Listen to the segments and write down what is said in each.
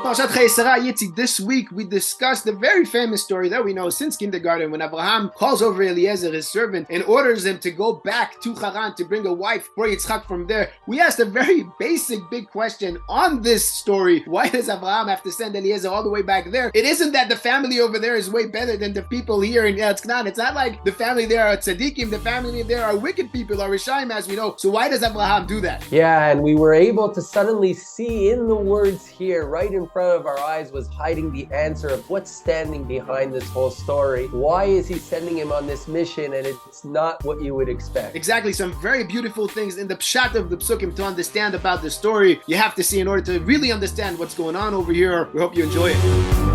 Parshat Chayei Sarah, Yitzi. This week we discussed the very famous story that we know since kindergarten when Avraham calls over Eliezer, his servant, and orders him to go back to Haran to bring a wife for Yitzchak from there. We asked a very basic big question on this story. Why does Avraham have to send Eliezer all the way back there? It isn't that the family over there is way better than the people here in Canaan. It's not like the family there are tzaddikim, the family there are wicked people, are Rishaim, as we know. So why does Avraham do that? Yeah, and we were able to suddenly see in the words here, right in front of our eyes, was hiding the answer of what's standing behind this whole story. Why is he sending him on this mission, and it's not what you would expect? Exactly, some very beautiful things in the pshat of the psukim to understand about the story. You have to see in order to really understand what's going on over here. We hope you enjoy it.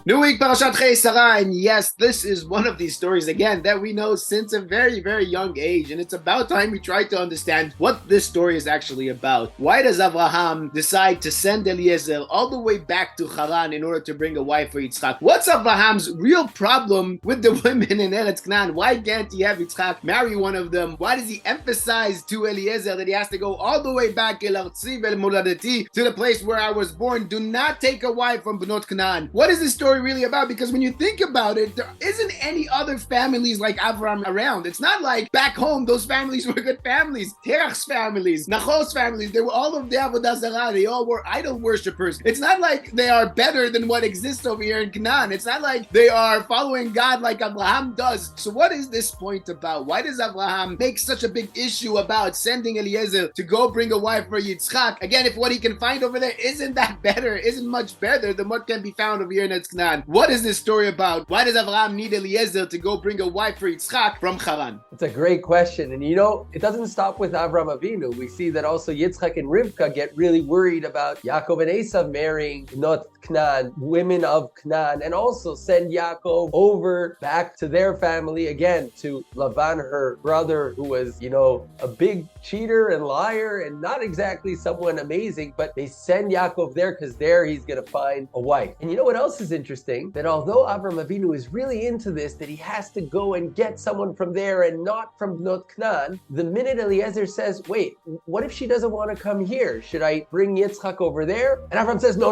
New week, Parshat Chayei Sarah, and yes, this is one of these stories, again, that we know since a very, very young age, and it's about time we try to understand what this story is actually about. Why does Avraham decide to send Eliezer all the way back to Haran in order to bring a wife for Yitzchak? What's Avraham's real problem with the women in Eretz Canaan? Why can't he have Yitzchak marry one of them? Why does he emphasize to Eliezer that he has to go all the way back El Artzi Vel Moladeti, to the place where I was born? Do not take a wife from Bnot Canaan. What is this story really about? Because when you think about it, there isn't any other families like Avraham around. It's not like back home those families were good families. Terach's families, Nachor's families, they were all of the Avodah Zarah. They all were idol worshippers. It's not like they are better than what exists over here in Canaan. It's not like they are following God like Avraham does. So what is this point about? Why does Avraham make such a big issue about sending Eliezer to go bring a wife for Yitzchak? Again, if what he can find over there isn't that better, isn't much better than what can be found over here in Eretz Canaan. What is this story about? Why does Avraham need Eliezer to go bring a wife for Yitzchak from Haran? It's a great question. And it doesn't stop with Avraham Avinu. We see that also Yitzchak and Rivka get really worried about Yaakov and Esav marrying not Canaan, women of Canaan, and also send Yaakov over back to their family again, to Lavan, her brother, who was, a big cheater and liar and not exactly someone amazing, but they send Yaakov there because there he's going to find a wife. And you know what else is interesting? That although Avraham Avinu is really into this, that he has to go and get someone from there and not from Bnot Canaan, the minute Eliezer says, wait, what if she doesn't want to come here? Should I bring Yitzchak over there? And Avraham says, no.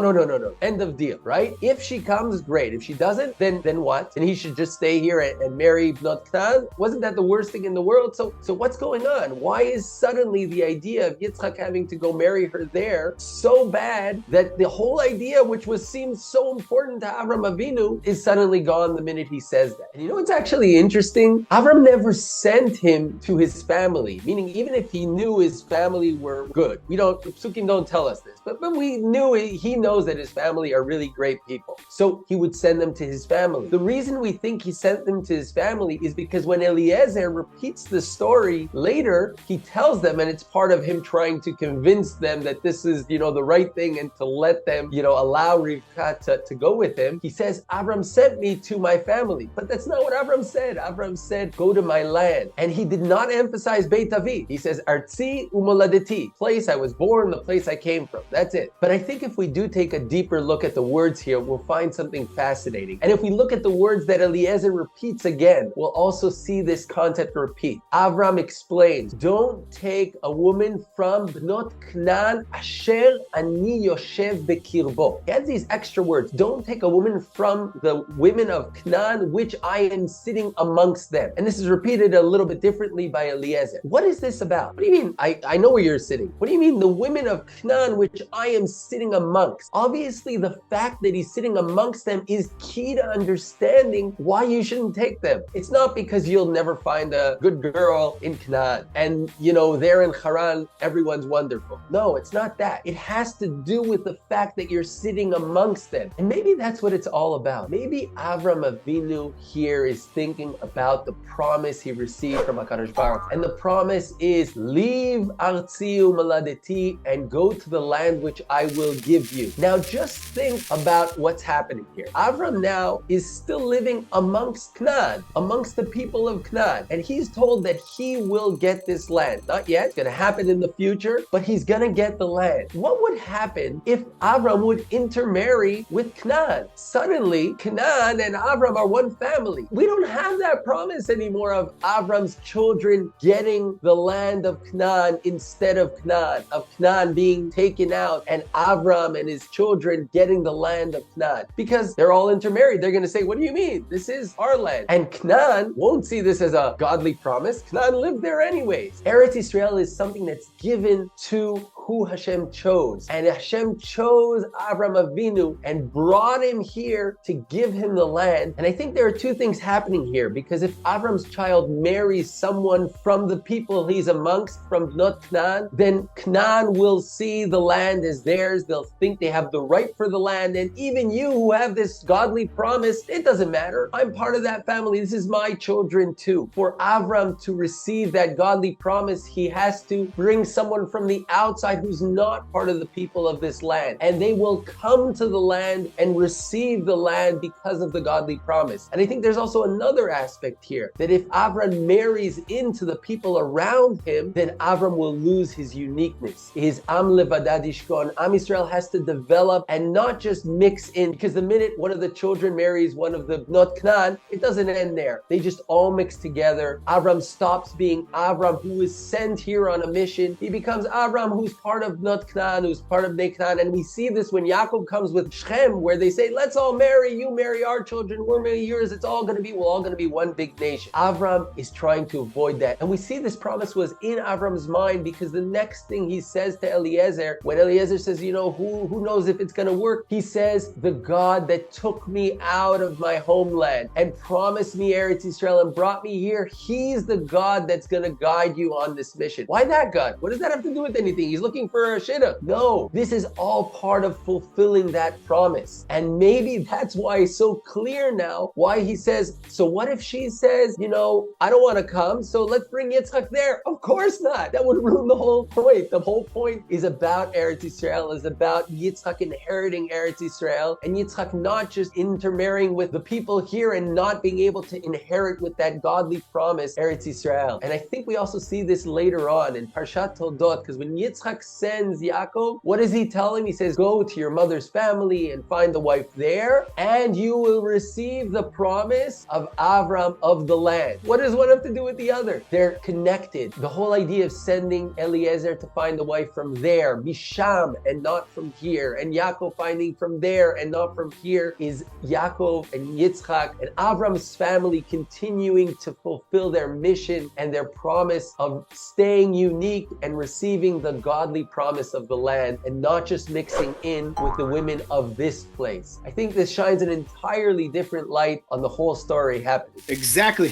End of deal, right? If she comes, great. If she doesn't, then what? And he should just stay here and marry Bnot Canaan? Wasn't that the worst thing in the world? So what's going on? Why is suddenly the idea of Yitzchak having to go marry her there so bad that the whole idea, which seemed so important to Avraham Avinu, is suddenly gone the minute he says that? And it's actually interesting. Avram never sent him to his family, meaning even if he knew his family were good. Psukim don't tell us this, but we knew he knows that his family are really great people. So he would send them to his family. The reason we think he sent them to his family is because when Eliezer repeats the story later, he tells them, and it's part of him trying to convince them that this is, the right thing and to let them, allow Rivka to go with him. He says, Avram sent me to my family. But that's not what Avram said. Avram said, go to my land. And he did not emphasize Beit Avi. He says, Artzi umoladeti, place I was born, the place I came from. That's it. But I think if we do take a deeper look at the words here, we'll find something fascinating. And if we look at the words that Eliezer repeats again, we'll also see this concept repeat. Avram explains, don't take a woman from Bnot Canaan, asher ani yoshev bekirbo. He adds these extra words. Don't take a woman from the women of Canaan, which I am sitting amongst them. And this is repeated a little bit differently by Eliezer. What is this about? What do you mean? I know where you're sitting. What do you mean the women of Canaan, which I am sitting amongst? Obviously, the fact that he's sitting amongst them is key to understanding why you shouldn't take them. It's not because you'll never find a good girl in Canaan and, there in Haran, everyone's wonderful. No, it's not that. It has to do with the fact that you're sitting amongst them. And maybe that's what it's all about. Maybe Avraham Avinu here is thinking about the promise he received from HaKadosh Baruch Hu. And the promise is, leave Artzi u'Moladeti and go to the land which I will give you. Now just think about what's happening here. Avram now is still living amongst Canaan, amongst the people of Canaan. And he's told that he will get this land. Not yet, it's going to happen in the future, but he's going to get the land. What would happen if Avram would intermarry with Canaan? suddenly Canaan and Avraham are one family. We don't have that promise anymore of Avram's children getting the land of Canaan instead of Canaan being taken out, and Avram and his children getting the land of Canaan. Because they're all intermarried. They're going to say, what do you mean? This is our land. And Canaan won't see this as a godly promise. Canaan lived there anyways. Eretz Yisrael is something that's given to who Hashem chose. And Hashem chose Avraham Avinu and brought him here to give him the land. And I think there are two things happening here, because if Avram's child marries someone from the people he's amongst, from not Canaan, then Canaan will see the land as theirs. They'll think they have the right for the land. And even you who have this godly promise, it doesn't matter. I'm part of that family. This is my children too. For Avram to receive that godly promise, he has to bring someone from the outside who's not part of the people of this land. And they will come to the land and receive the land because of the godly promise. And I think there's also another aspect here, that if Avram marries into the people around him, then Avram will lose his uniqueness. His Am Levadad Yishkon. Am Yisrael has to develop and not just mix in, because the minute one of the children marries one of the not Canaan, it doesn't end there. They just all mix together. Avram stops being Avram, who is sent here on a mission. He becomes Avram, who's part of not Canaan, who's part of Ne Canaan. And we see this when Yaakov comes with Shechem, where they say, let's all marry. You marry our children, we'll marry yours. We're all going to be one big nation. Avram is trying to avoid that. And we see this promise was in Avram's mind, because the next thing he says to Eliezer, when Eliezer says, who knows if it's going to work? He says, the God that took me out of my homeland and promised me Eretz Yisrael and brought me here, he's the God that's going to guide you on this mission. Why that God? What does that have to do with anything? He's looking for a shidduch. No, this is all part of fulfilling that promise. And maybe that's why it's so clear now why he says, so what if she says, I don't want to come, so let's bring Yitzchak there? Of course not. That would ruin the whole point. The whole point is about Eretz Yisrael, is about Yitzchak inheriting Eretz Yisrael, and Yitzchak not just intermarrying with the people here and not being able to inherit with that godly promise, Eretz Yisrael. And I think we also see this later on in Parshat Toldot, because when Yitzchak sends Yaakov, what does he tell him? He says, go to your mother's family and find the wife there, and you will receive the promise of Avram of the land. What does one have to do with the other? They're connected. The whole idea of sending Eliezer to find the wife from there, Misham, and not from here, and Yaakov finding from there and not from here, is Yaakov and Yitzchak and Avram's family continuing to fulfill their mission and their promise of staying unique and receiving the godly promise of the land, and not just mixing in with the women of this place. I think this shines an entirely different light on the whole story happening. Exactly.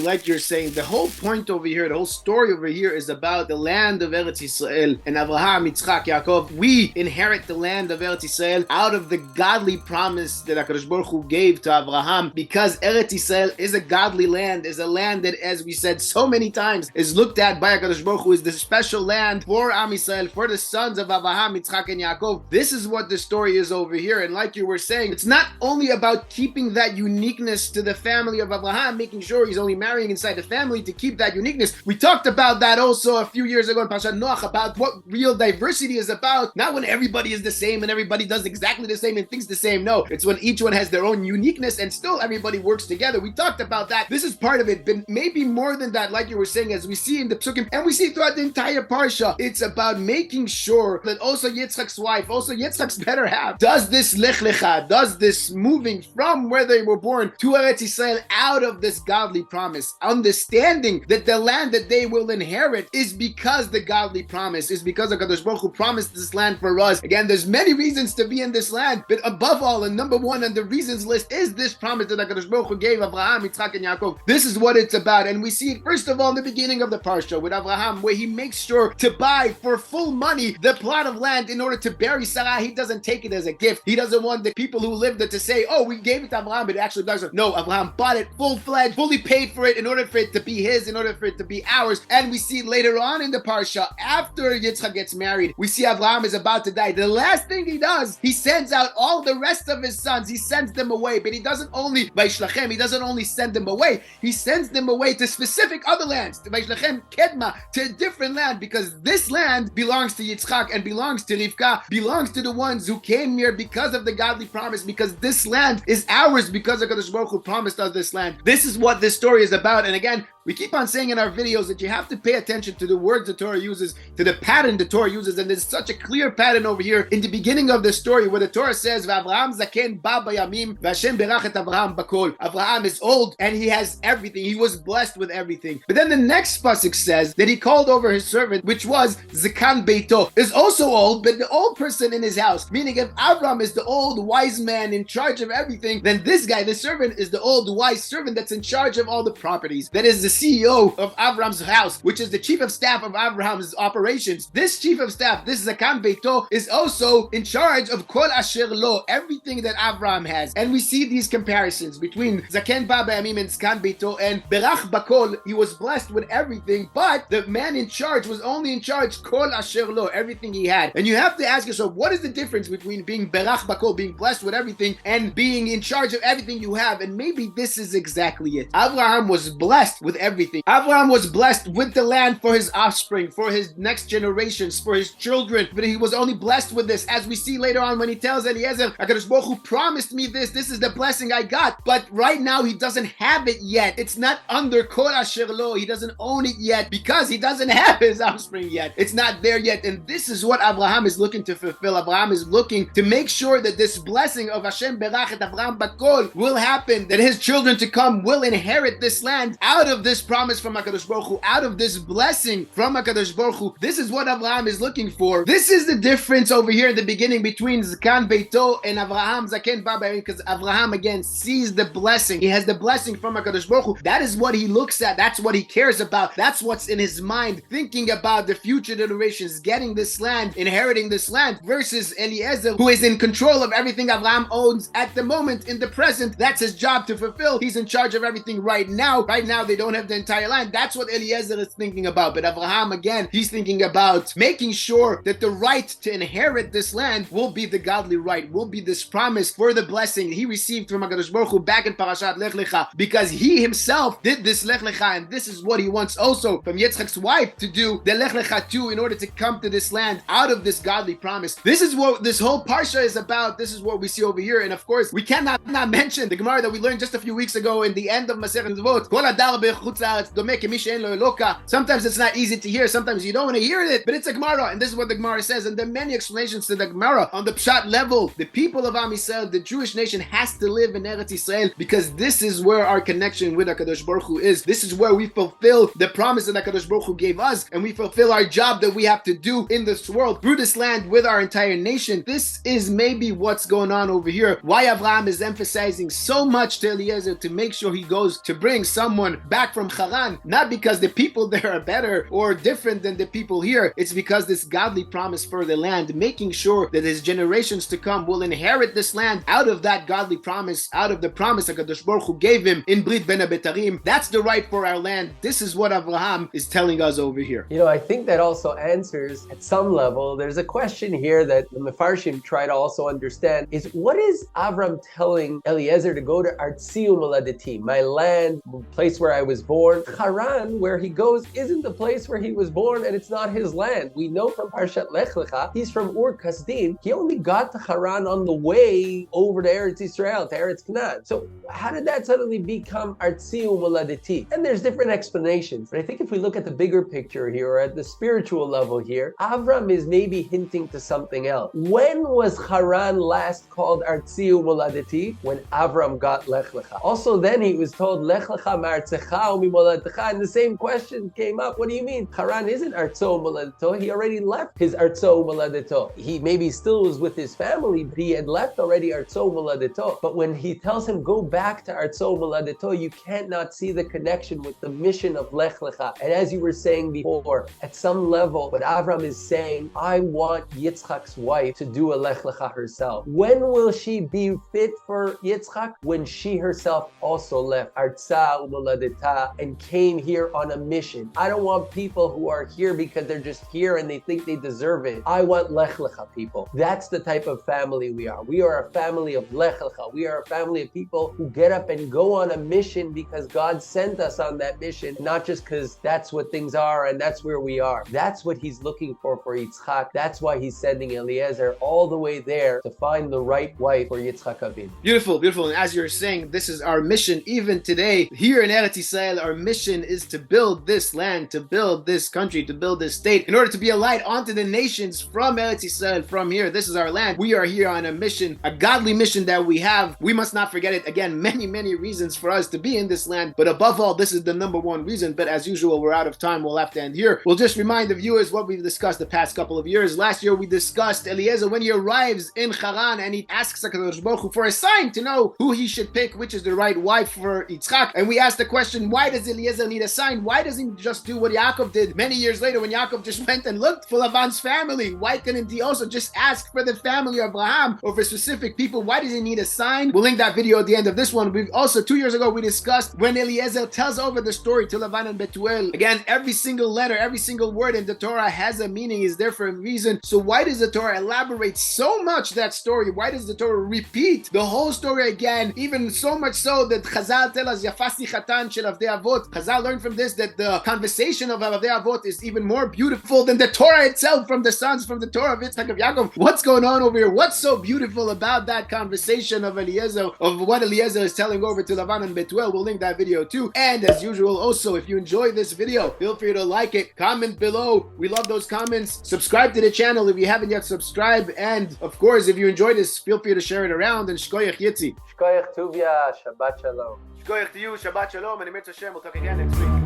Like you're saying, the whole point over here, the whole story over here is about the land of Eretz Yisrael, and Avraham, Yitzchak, Yaakov. We inherit the land of Eretz Yisrael out of the godly promise that HaKadosh Baruch Hu gave to Avraham, because Eretz Yisrael is a godly land, is a land that, as we said so many times, is looked at by HaKadosh Baruch Hu as the special land for Am Yisrael, for the sons of Avraham, Yitzchak, and Yaakov. This is what the story is over here. And like you were saying, it's not only about keeping that uniqueness to the family of Avraham, making sure he's only marrying inside the family to keep that uniqueness. We talked about that also a few years ago in Parshat Noach, about what real diversity is about. Not when everybody is the same and everybody does exactly the same and thinks the same. No, it's when each one has their own uniqueness and still everybody works together. We talked about that. This is part of it, but maybe more than that, like you were saying, as we see in the Psukim, and we see throughout the entire Parsha, it's about making sure that also Yitzchak's wife, also Yitzchak's better half, does this lech lecha, does this moving from where they were born to Eretz Yisrael out of this godly promise, understanding that the land that they will inherit is because the godly promise, is because HaKadosh Baruch Hu promised this land for us. Again, there's many reasons to be in this land, but above all, and number one on the reasons list is this promise that HaKadosh Baruch Hu gave Avraham, Yitzchak, and Yaakov. This is what it's about, and we see it first of all in the beginning of the Parsha with Avraham, where he makes sure to buy for full money the plot of land in order to bury Sarah. He doesn't take it as a gift. He doesn't want the people who lived there to say, oh, we gave it to Avraham, but it actually doesn't. No, Avraham bought it full-fledged, fully paid for it in order for it to be his, in order for it to be ours. And we see later on in the Parsha, after Yitzchak gets married, we see Avraham is about to die. The last thing he does, he sends out all the rest of his sons. He sends them away, but he doesn't only, by Shlachem, he doesn't only send them away, he sends them away to specific other lands, to by Shlachem Kedma, to a different land, because this land belongs to Yitzchak and belongs to Rivka, belongs to the ones who came here because of the godly promise, because this land is ours because HaKadosh Baruch Hu promised us this land. This is what this story is about. And again, we keep on saying in our videos that you have to pay attention to the words the Torah uses, to the pattern the Torah uses, and there's such a clear pattern over here in the beginning of the story where the Torah says, "V'Avraham zaken ba bayamim, v'Hashem berach et Avraham bakol." Avraham is old and he has everything. He was blessed with everything. But then the next pasuk says that he called over his servant, which was Zakan Beito, is also old, but the old person in his house. Meaning, if Avraham is the old wise man in charge of everything, then this guy, the servant, is the old wise servant that's in charge of all the properties. That is the CEO of Avram's house, which is the chief of staff of Avram's operations. This chief of staff, this Zakan Beito, is also in charge of Kol Asher Lo, everything that Avram has. And we see these comparisons between Zaken Ba Bayamim and Zakan Beito, and Berach Bakol, he was blessed with everything, but the man in charge was only in charge Kol Asher Lo, everything he had. And you have to ask yourself, what is the difference between being Berach Bakol, being blessed with everything, and being in charge of everything you have? And maybe this is exactly it. Avraham was blessed with everything. Avraham was blessed with the land for his offspring, for his next generations, for his children, but he was only blessed with this, as we see later on when he tells Eliezer, HaKadosh Baruch Hu promised me this is the blessing I got, but right now he doesn't have it yet. It's not under Kol Asher Lo, he doesn't own it yet because he doesn't have his offspring yet. It's not there yet, and this is what Avraham is looking to fulfill. Avraham is looking to make sure that this blessing of Hashem Berach et Avraham Bakol will happen, that his children to come will inherit this land out of this promise from HaKadosh Baruch Hu, out of this blessing from HaKadosh Baruch Hu. This is what Avraham is looking for. This is the difference over here in the beginning between Zakan Beito and Avraham Zaken Ba Bayamim, because Avraham again sees the blessing. He has the blessing from HaKadosh Baruch Hu. That is what he looks at. That's what he cares about. That's what's in his mind, thinking about the future generations getting this land, inheriting this land, versus Eliezer, who is in control of everything Avraham owns at the moment, in the present. That's his job to fulfill. He's in charge of everything right now. Right now, they don't have the entire land. That's what Eliezer is thinking about. But Avraham, again, he's thinking about making sure that the right to inherit this land will be the godly right, will be this promise for the blessing he received from HaKadosh Baruch Hu back in Parashat Lech Lecha, because he himself did this Lech Lecha, and this is what he wants also from Yitzchak's wife to do, the Lech Lecha too, in order to come to this land out of this godly promise. This is what this whole Parsha is about. This is what we see over here. And of course, we cannot not mention the Gemara that we learned just a few weeks ago in the end of Masechet Zvot. Kol hadar b'chutz haaretz domeh kemi she'en lo eloka. Sometimes it's not easy to hear, sometimes you don't want to hear it, but it's a Gemara, and this is what the Gemara says. And there are many explanations to the Gemara on the Pshat level. The people of Am Yisrael, the Jewish nation, has to live in Eretz Yisrael because this is where our connection with HaKadosh Baruch Hu is. This is where we fulfill the promise that HaKadosh Baruch Hu gave us, and we fulfill our job that we have to do in this world through this land with our entire nation. This is maybe what's going on over here. Why Avraham is emphasizing so much to Eliezer to make sure he goes to bring someone back from Haran, not because the people there are better or different than the people here. It's because this godly promise for the land, making sure that his generations to come will inherit this land out of that godly promise, out of the promise HaKadosh Baruch Hu gave him in Brit Ben HaBetarim. That's the right for our land. This is what Avraham is telling us over here. You know, I think that also answers at some level. There's a question here that the Mefarshim try to also understand is, what is Avram telling Eliezer to go to Artziu Moladeti, my land, place where I was born? Haran, where he goes, isn't the place where he was born, and it's not his land. We know from Parshat Lech Lecha, he's from Ur Kasdim. He only got to Haran on the way over to Eretz Yisrael, to Eretz Canaan. So how did that suddenly become Artziu Moladeti? And there's different explanations. But I think if we look at the bigger picture here, or at the spiritual level here, Avram is maybe hinting to something else. When was Haran last called Artziu Moladeti? When Avram got Lech Lecha. Also then he was told Lech Lecha ma'artzecha u'mimoladecha, and the same question came up. What do you mean? Haran isn't Artzo Moladeto. He already left his Artzo Moladeto. He maybe still was with his family, but he had left already Artzo Moladeto. But when he tells him go back to Artzo Moladeto, you can't not see the connection with the mission of Lech Lecha. And as you were saying before, at some level, what Avram is saying, I want Yitzchak's wife to do a Lech Lecha herself. When will she be fit for Yitzchak? When she herself also left Artza Umoladeta Torah and came here on a mission. I don't want people who are here because they're just here and they think they deserve it. I want Lech Lecha people. That's the type of family we are. We are a family of Lech Lecha. We are a family of people who get up and go on a mission because God sent us on that mission, not just because that's what things are and that's where we are. That's what he's looking for Yitzchak. That's why he's sending Eliezer all the way there to find the right wife for Yitzchak Avinu. Beautiful, beautiful. And as you're saying, this is our mission even today. Here in Eretz Yisrael, our mission is to build this land, to build this country, to build this state, in order to be a light onto the nations from Eretz Yisrael, from here. This is our land. We are here on a mission, a godly mission that we have. We must not forget it. Again, many, many reasons for us to be in this land, but above all, this is the number one reason. But as usual, we're out of time. We'll have to end here. We'll just remind the viewers what we've discussed the past couple of years. Last year, we discussed Eliezer when he arrives in Haran and he asks HaKadosh Baruch Hu for a sign to know who he should pick, which is the right wife for Yitzchak. And we asked the question, why does Eliezer need a sign? Why doesn't he just do what Yaakov did many years later when Yaakov just went and looked for Lavan's family? Why couldn't he also just ask for the family of Avraham or for specific people? Why does he need a sign? We'll link that video at the end of this one. We've also, 2 years ago, we discussed when Eliezer tells over the story to Lavan and Be'tu'el. Again, every single letter, every single word in the Torah has a meaning, is there for a reason. So why does the Torah elaborate so much that story? Why does the Torah repeat the whole story again? Even so much so that Chazal tell us, Yafasi Chatan shel Avdei Avot. Chazal learned from this that the conversation of Avdei Avot is even more beautiful than the Torah itself from the sons, from the Torah of Yitzchak of Yaakov. What's going on over here? What's so beautiful about that conversation of Eliezer, of what Eliezer is telling over to Lavan and Be'tu'el? We'll link that video too. And as usual, also, if you enjoyed this video, feel free to like it, comment below. We love those comments. Subscribe to the channel if you haven't yet subscribed. And of course, if you enjoyed this, feel free to share it around. And Shkoyach Yitzi. Shkoyach Tuvia, Shabbat Shalom. Shkoyach to you, Shabbat Shalom, and Emet Hashem. We'll talk again next week.